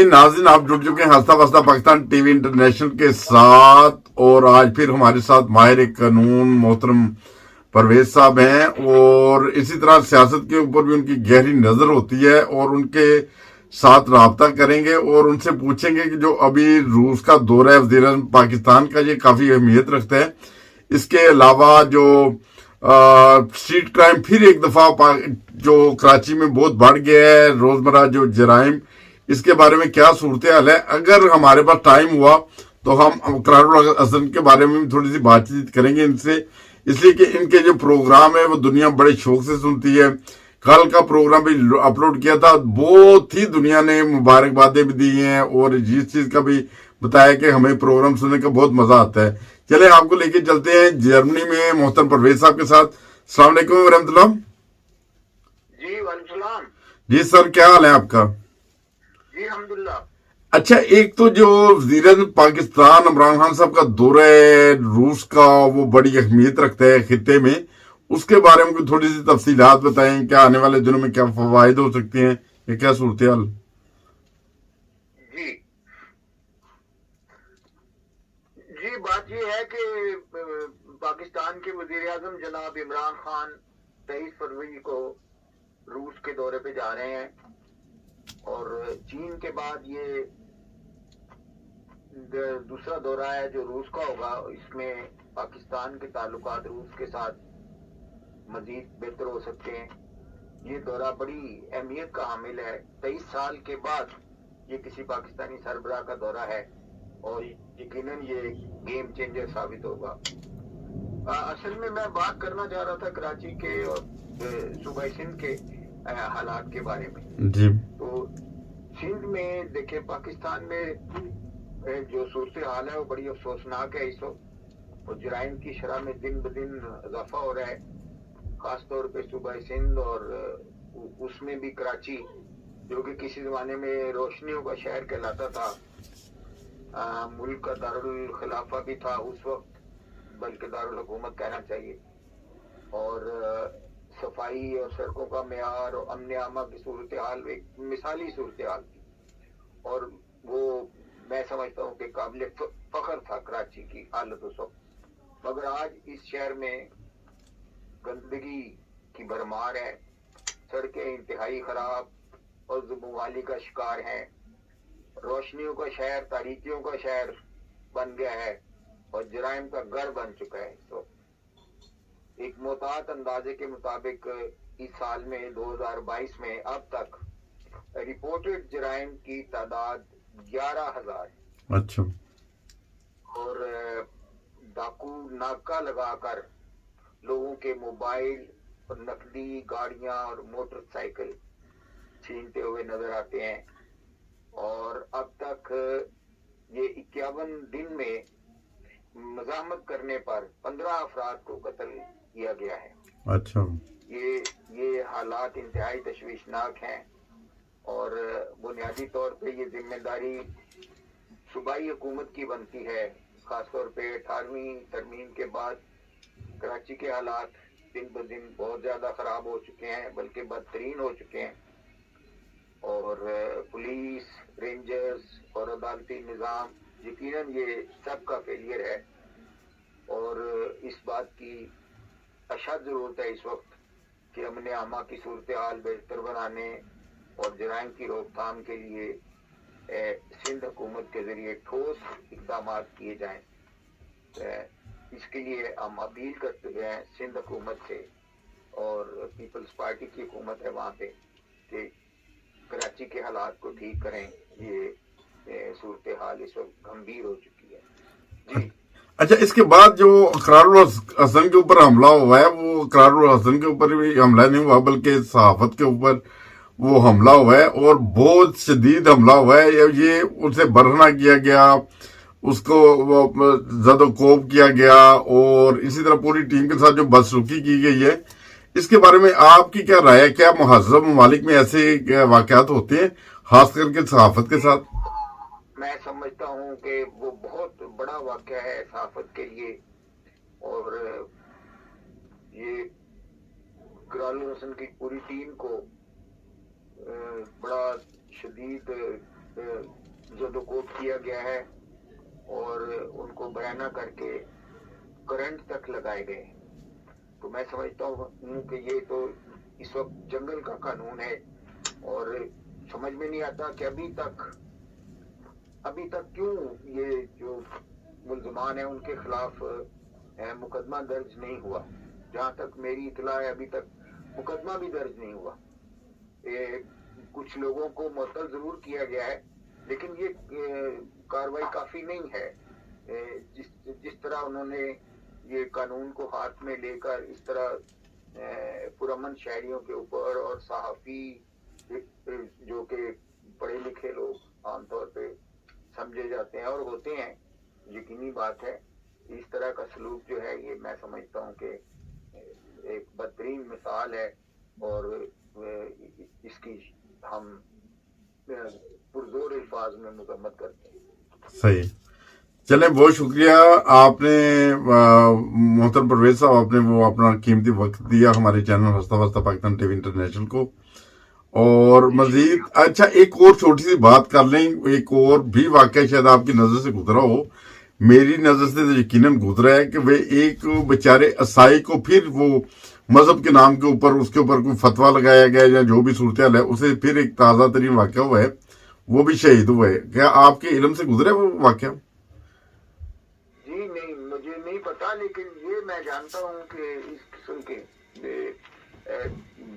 जी नाज़रीन, आप जुड़ चुके हैं हंसता बसता पाकिस्तान टीवी इंटरनेशनल के साथ, और आज फिर हमारे साथ माहिर कानून मोहतरम परवेज साहब हैं, और इसी तरह सियासत के ऊपर भी उनकी गहरी नजर होती है, और उनके साथ राब्ता करेंगे और उनसे पूछेंगे कि जो अभी रूस का दौरा है वज़ीर-ए-आज़म पाकिस्तान का, ये काफी अहमियत रखता है। इसके अलावा जो स्ट्रीट क्राइम फिर एक दफा जो कराची में बहुत बढ़ गया है, रोजमर्रा जो जराइम, इसके बारे में क्या सूरत हाल है। अगर हमारे पास टाइम हुआ तो हम करारुल हसन के बारे में भी थोड़ी सी बातचीत करेंगे इनसे, इसलिए कि इनके जो प्रोग्राम है वो दुनिया बड़े शौक से सुनती है। कल का प्रोग्राम भी अपलोड किया था, बहुत ही दुनिया ने मुबारकबादें भी दी हैं और जिस चीज का भी बताया कि हमें प्रोग्राम सुनने का बहुत मजा आता है। चले आपको लेके चलते हैं जर्मनी में मोहतरम परवेज साहब के साथ। अस्सलाम वालेकुम रहमतुल्लाह। जी वालेकुम सलाम। जी सर, क्या हाल है आपका? जी अल्हम्दुलिल्लाह। अच्छा, एक तो जो वज़ीर पाकिस्तान इमरान खान साहब का दौरा है रूस का, वो बड़ी अहमियत रखता है खित्ते में, उसके बारे में थोड़ी सी तफसीलात बताएं। क्या आने वाले दिनों में क्या फवायद हो सकते हैं, या क्या सूरत हाल? जी जी बात ये है कि पाकिस्तान के वजीर आजम जनाब इमरान खान 23 फरवरी को रूस के दौरे पे जा रहे हैं, और चीन के बाद ये दूसरा दौरा है जो रूस का होगा। इसमें पाकिस्तान के ताल्लुकात रूस के साथ मजीद बेहतर हो सकते हैं। ये दौरा बड़ी अहमियत का हामिल है। 23 साल के बाद ये किसी पाकिस्तानी सरबराह का दौरा है, और यकीनन ये गेम चेंजर साबित होगा। असल में मैं बात करना चाह रहा था कराची के और सूबा सिंध के हालात के बारे में। जी तो सिंध में देखे, पाकिस्तान में जो सूरत हाल है वो बड़ी अफसोसनाक है इस वक्त, और जराइम की शरह में दिन ब दिन इजाफा हो रहा है, खास तौर पे सूबा सिंध और उसमें भी कराची, जो कि किसी जमाने में रोशनियों का शहर कहलाता था, मुल्क का दारुल खिलाफा भी था उस वक्त, बल्कि दारुल हुकूमत कहना चाहिए। और सफाई और सड़कों का मेयार और अमन आमा की सूरत हाल एक मिसाली सूरत हाल थी, और वो मैं समझता हूँ कि काबिल फख्र था कराची की हालत उस वक्त। मगर आज इस शहर में गंदगी की भरमार है, सड़कें इंतहाई खराब और ज़ुबूवाली का शिकार हैं, रोशनियों का शहर तारीकियों का शहर बन गया है, और जराइम का गढ़ बन चुका है। तो एक मोहतात अंदाजे के मुताबिक इस साल में 2022 में अब तक रिपोर्टेड जराइम की तादाद 11,000 है। अच्छा। और डाकू नाका लगाकर लोगों के मोबाइल और नकदी, गाड़ियां और मोटरसाइकिल छीनते हुए नजर आते हैं, और अब तक ये 51 दिन में मज़ाहमत करने पर 15 अफराद को कत्ल किया गया है। अच्छा। ये हालात इंतहाई तशवीशनाक हैं, और बुनियादी तौर पे ये जिम्मेदारी सूबाई हुकूमत की बनती है। खासतौर पे 18वीं तरमीम के बाद कराची के हालात दिन ब दिन बहुत ज्यादा खराब हो चुके हैं, बल्कि बदतरीन हो चुके हैं, और पुलिस, रेंजर्स और अदालती निज़ाम, यकीनन ये सबका फेलियर है। और इस बात की अशद जरूरत है इस वक्त कि अमन आमा की सूरत हाल बेहतर बनाने और जराइम की रोकथाम के लिए सिंध हुकूमत के जरिए ठोस इकदाम किए जाएं। इसके लिए हम अपील करते हैं सिंध हुकूमत से, और पीपल्स पार्टी की हुकूमत है वहाँ पे, कि कराची के हालात को ठीक करें। ये सूरत हाल इस वक्त गंभीर हो चुकी है। जी अच्छा, इसके बाद जो करारुल हसन के ऊपर हमला हुआ है, वो करारुल हसन के ऊपर भी हमला नहीं हुआ, बल्कि सहाफत के ऊपर वो हमला हुआ है, और बहुत शदीद हमला हुआ है। ये उसे बरहना किया गया, उसको जदोकोब किया गया, और इसी तरह पूरी टीम के साथ जो बदसलूकी की गई है, इसके बारे में आपकी क्या राय है? क्या मुहज़्ज़ब ममालिक में ऐसे वाक़यात होते हैं, खास करके सहाफत के साथ? मैं समझता हूँ कि वो बहुत बड़ा वाक़या है सहाफत के लिए, और ये करारुल हसन की पूरी टीम को बड़ा शदीद जदोकोब किया गया है और उनको बयाना करके करंट तक लगाए गए। तो मैं समझता हूँ कि ये तो इस वक्त जंगल का कानून है और समझ में नहीं आता कि अभी तक क्यों ये जो मुल्जमान है उनके खिलाफ मुकदमा दर्ज नहीं हुआ। जहाँ तक मेरी इतला है अभी तक मुकदमा भी दर्ज नहीं हुआ। कुछ लोगों को मुअत्तल जरूर किया गया है, लेकिन ये कार्रवाई काफी नहीं है। जिस तरह उन्होंने ये कानून को हाथ में लेकर इस तरह पुरअमन शहरियों के ऊपर और सहाफी जो कि पढ़े लिखे लोग आमतौर पे समझे जाते हैं और होते हैं, यकीनी बात है, इस तरह का सलूक जो है ये मैं समझता हूँ कि एक बदतरीन मिसाल है और इसकी हम पुरजोर अल्फाज में मजम्मत करते हैं। सही। चले, बहुत शुक्रिया आपने मोहतरम परवेज साहब, आपने वो अपना कीमती वक्त दिया हमारे चैनल हंसता वस्ता पाकिस्तान टीवी इंटरनेशनल को। और मजीद अच्छा एक और छोटी सी बात कर लें, एक और भी वाकया शायद आपकी नजर से गुजरा हो, मेरी नजर से तो यकीनन गुजरा है कि वे एक बेचारे असाई को फिर वो मजहब के नाम के ऊपर उसके ऊपर कोई फतवा लगाया गया या जो भी सूरत है उसे फिर एक ताजा तरीन वाकया हुआ है, वो भी शहीद हुआ है। क्या आपके इल्म से गुजरा वो वाकया? जी नहीं, मुझे नहीं पता, लेकिन ये मैं जानता हूँ कि इस किस्म के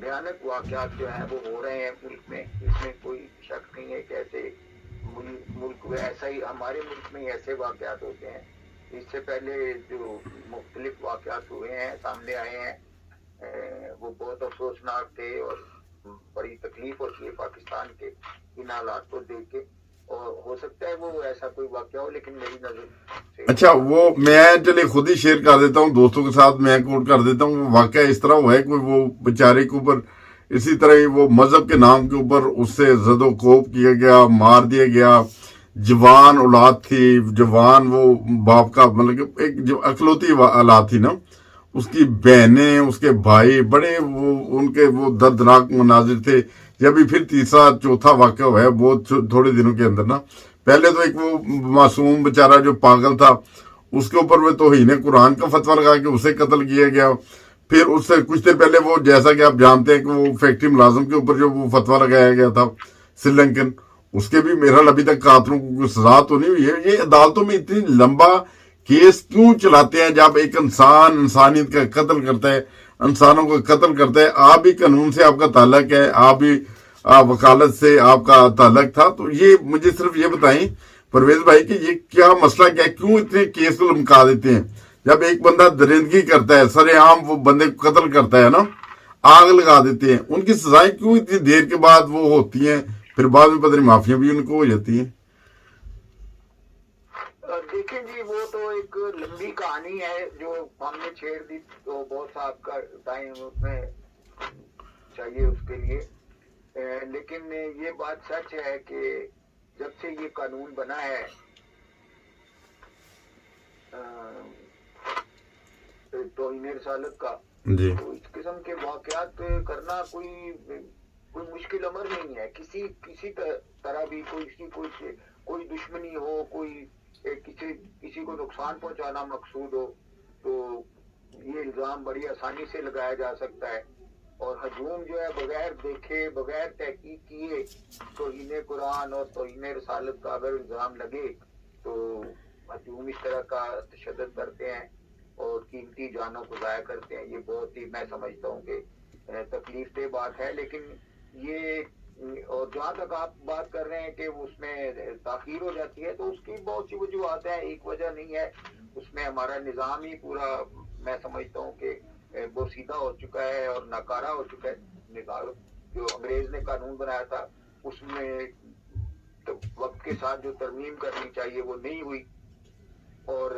भयानक वाकयात जो है वो हो रहे हैं मुल्क में। इसमें कोई शक नहीं है कि ऐसे मुल्क में ऐसा ही हमारे मुल्क में ऐसे वाकयात होते हैं। इससे पहले जो मुख्तलिफ वाकयात हुए हैं सामने आए हैं वो बहुत अफसोसनाक थे और बड़ी तकलीफ होती है पाकिस्तान के इन हालात को देख के। और हो सकता है वो ऐसा कोई वाकया हो, लेकिन मेरी नजर से अच्छा वो मैं चले खुद ही शेयर कर देता हूँ दोस्तों के साथ, मैं कोट कर देता हूँ। वाकया इस तरह हुआ है, कोई वो बेचारे के ऊपर इसी तरह ही वो मजहब के नाम के ऊपर उससे जदोकोब किया गया, मार दिया गया। जवान औलाद थी, जवान वो बाप का मतलब एक जो अकलौती औलाद थी ना, उसकी बहनें, उसके भाई, बड़े वो उनके वो दर्दनाक मनाजिर थे। जब भी फिर तीसरा चौथा वाकया हुआ है बहुत थोड़े दिनों के अंदर ना, पहले तो एक वो मासूम बेचारा जो पागल था उसके ऊपर वो तौहीन कुरान का फतवा लगा के उसे कत्ल किया गया। फिर उससे कुछ देर पहले वो जैसा कि आप जानते हैं कि वो फैक्ट्री मुलाजिम के ऊपर जो वो फतवा लगाया गया था श्रीलंकन, उसके भी मेरा अभी तक कातलों को सजा तो नहीं हुई है। ये अदालतों में इतनी लंबा केस क्यों चलाते हैं? जब एक इंसान इंसानियत का कत्ल करता है, इंसानों को कत्ल करता है, आप भी कानून से आपका ताल्लुक है, आप भी वकालत से आपका ताल्लुक था, तो ये मुझे सिर्फ ये बताएं परवेज भाई कि ये क्या मसला, क्या क्यों इतने केस को लमका देते हैं? जब एक बंदा दरिंदगी करता है, सरेआम वो बंदे को कत्ल करता है ना, आग लगा देते हैं, उनकी सजाएं क्यों इतनी देर के बाद वो होती हैं, फिर बाद में पता नहीं माफिया भी उनको हो जाती हैं? देखिए जी, वो तो एक लंबी कहानी है जो हमने छेड़ दी, तो बहुत सा आपका टाइम उसमें चाहिए उसके लिए। लेकिन ये बात सच है कि जब से ये कानून बना है तौहीन रिसालत का, तो इस किस्म के वाकयात करना कोई मुश्किल अमर नहीं है। किसी तरह भी कोई दुश्मनी हो, कोई किसी को नुकसान पहुंचाना मकसूद हो, तो ये इल्जाम बड़ी आसानी से लगाया जा सकता है। और हजूम जो है बगैर देखे, बगैर तहकीक किए तौहीन कुरान और तौहीन रिसालत का अगर इल्जाम लगे तो हजूम इस तरह का तशद्दुद करते हैं और कीमती जानों को ज़ाया करते हैं। ये बहुत ही मैं समझता हूँ कि तकलीफ दह बात है। लेकिन ये, और जहाँ तक आप बात कर रहे हैं कि उसमें ताखीर हो जाती है, तो उसकी बहुत सी वजूहत है, एक वजह नहीं है। उसमें हमारा निज़ाम ही पूरा मैं समझता हूँ कि बोसीदा हो चुका है और नाकारा हो चुका है। निज़ाम जो अंग्रेज ने कानून बनाया था उसमें तो वक्त के साथ जो तरमीम करनी चाहिए वो नहीं हुई और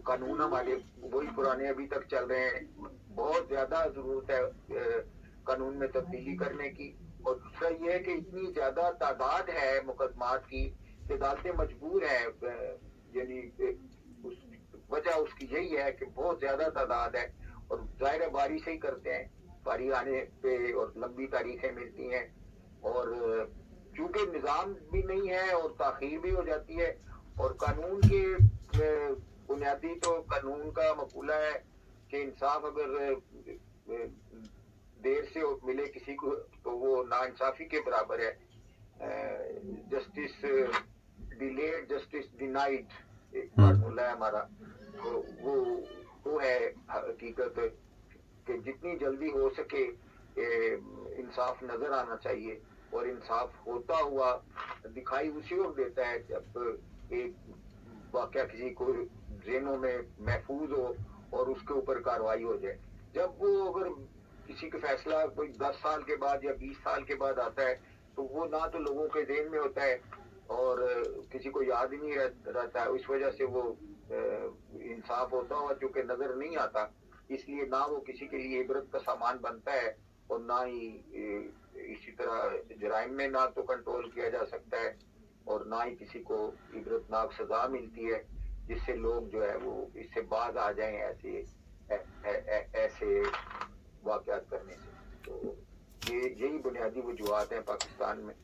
कानून हमारे वही पुराने अभी तक चल रहे हैं। बहुत ज्यादा जरूरत है कानून में तब्दीली करने की। और दूसरा ये है कि इतनी ज्यादा तादाद है मुकदमात की कि अदालतें मजबूर है, यानी वजह उसकी यही है कि बहुत ज्यादा तादाद है और जाहिर बारी से ही करते हैं, बारी आने पे और लंबी तारीखें मिलती हैं और چونکہ نظام بھی نہیں ہے اور تاخیر بھی ہو جاتی ہے، اور قانون کے بنیادی تو قانون کا مقولہ ہے کہ انصاف اگر دیر سے ملے کسی کو تو وہ ناانصافی کے برابر ہے. جسٹس ڈیلیڈ جسٹس ڈینائڈ ایک فارمولہ ہے ہمارا، تو وہ ہے حقیقت کہ جتنی جلدی ہو سکے انصاف نظر آنا چاہیے، اور انصاف ہوتا ہوا دکھائی اسی وقت دیتا ہے جب ایک واقعہ کسی کو ذہنوں میں محفوظ ہو اور اس کے اوپر کارروائی ہو جائے. جب وہ اگر کسی کا فیصلہ کوئی 10 سال کے بعد یا 20 سال کے بعد آتا ہے تو وہ نہ تو لوگوں کے ذہن میں ہوتا ہے اور کسی کو یاد ہی نہیں رہتا ہے. اس وجہ سے وہ انصاف ہوتا ہوا چونکہ نظر نہیں آتا، اس لیے نہ وہ کسی کے لیے عبرت کا سامان بنتا ہے، اور نہ ہی اسی طرح جرائم میں نہ تو کنٹرول کیا جا سکتا ہے اور نہ ہی کسی کو عبرتناک سزا ملتی ہے جس سے لوگ جو ہے وہ اس سے باز آ جائیں ایسے واقعات کرنے سے. تو یہی بنیادی وجوہات ہیں پاکستان میں.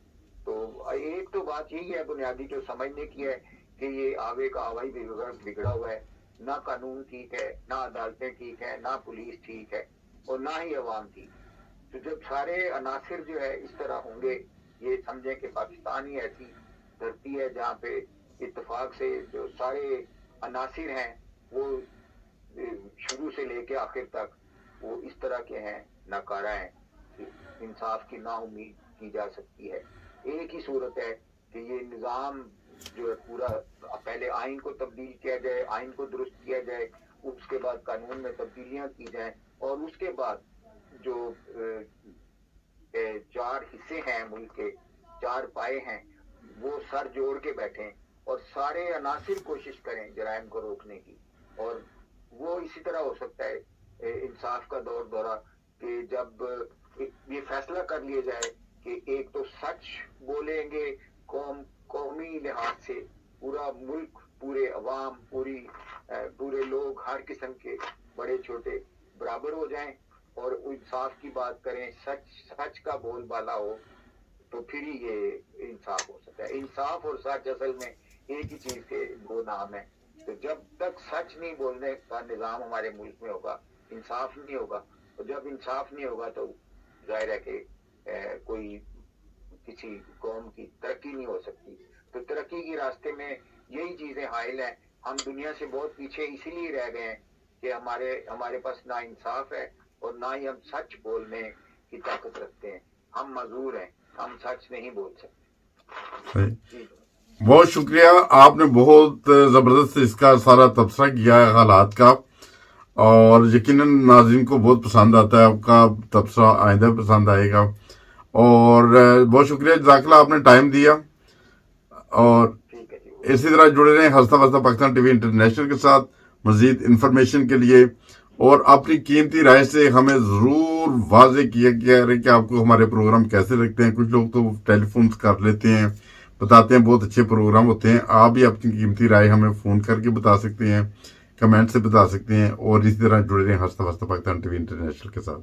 تو ایک تو بات یہی ہے بنیادی جو سمجھنے کی ہے کہ یہ آوے کا آوائی بگڑا ہوا ہے، نہ قانون ٹھیک ہے، نہ عدالتیں ٹھیک ہے، نہ پولیس ٹھیک ہے، اور نہ ہی عوام ٹھیک ہے. تو جب سارے عناصر جو ہے اس طرح ہوں گے، یہ سمجھیں کہ پاکستان ہی ایسی دھرتی ہے جہاں پہ اتفاق سے جو سارے عناصر ہیں وہ شروع سے لے کے آخر تک وہ اس طرح کے ہیں، ناکارہ ہیں کہ انصاف کی نا امید کی جا سکتی ہے. ایک ہی صورت ہے کہ یہ نظام جو ہے پورا پہلے آئین کو تبدیل کیا جائے، آئین کو درست کیا جائے، اس کے بعد قانون میں تبدیلیاں کی جائیں، اور اس کے بعد جو 4 حصے ہیں ملک کے، 4 پائے ہیں، وہ سر جوڑ کے بیٹھیں اور سارے عناصر کوشش کریں جرائم کو روکنے کی. اور وہ اسی طرح ہو سکتا ہے انصاف کا دور دورہ کہ جب یہ فیصلہ کر لیا جائے کہ ایک تو سچ بولیں گے قومی لحاظ سے پورا ملک، پورے عوام، پورے لوگ، ہر قسم کے بڑے چھوٹے برابر ہو جائیں اور انصاف کی بات کریں، سچ کا بول بالا ہو، تو پھر ہی یہ انصاف ہو سکتا ہے. انصاف اور سچ اصل میں ایک ہی چیز کے 2 نام ہیں. تو جب تک سچ نہیں بولنے کا نظام ہمارے ملک میں ہوگا، انصاف نہیں ہوگا، اور جب انصاف نہیں ہوگا تو ظاہر ہے کہ کوئی کسی قوم کی ترقی نہیں ہو سکتی. تو ترقی کے راستے میں یہی چیزیں حائل ہیں. ہم دنیا سے بہت پیچھے اسی لیے رہ گئے ہیں کہ ہمارے پاس نہ انصاف ہے اور نہ ہی ہم سچ بولنے کی طاقت رکھتے ہیں. ہم معذور ہیں، ہم سچ نہیں بول سکتے. بہت شکریہ، آپ نے بہت زبردست اس کا سارا تبصرہ کیا ہے حالات کا، اور یقیناً ناظرین کو بہت پسند آتا ہے آپ کا تبصرہ، آئندہ پسند آئے گا. اور بہت شکریہ، جزاک اللہ، آپ نے ٹائم دیا. اور اسی طرح جڑے رہیں ہنستا وستا پاکستان ٹی وی انٹرنیشنل کے ساتھ مزید انفارمیشن کے لیے، اور اپنی قیمتی رائے سے ہمیں ضرور واضح کیا رہے کہ آپ کو ہمارے پروگرام کیسے لگتے ہیں. کچھ لوگ تو ٹیلی فون کر لیتے ہیں، بتاتے ہیں بہت اچھے پروگرام ہوتے ہیں. آپ بھی اپنی قیمتی رائے ہمیں فون کر کے بتا سکتے ہیں، کمنٹ سے بتا سکتے ہیں، اور اسی طرح جڑے رہیں ہنستا وستا پاکستان ٹی وی انٹرنیشنل کے ساتھ.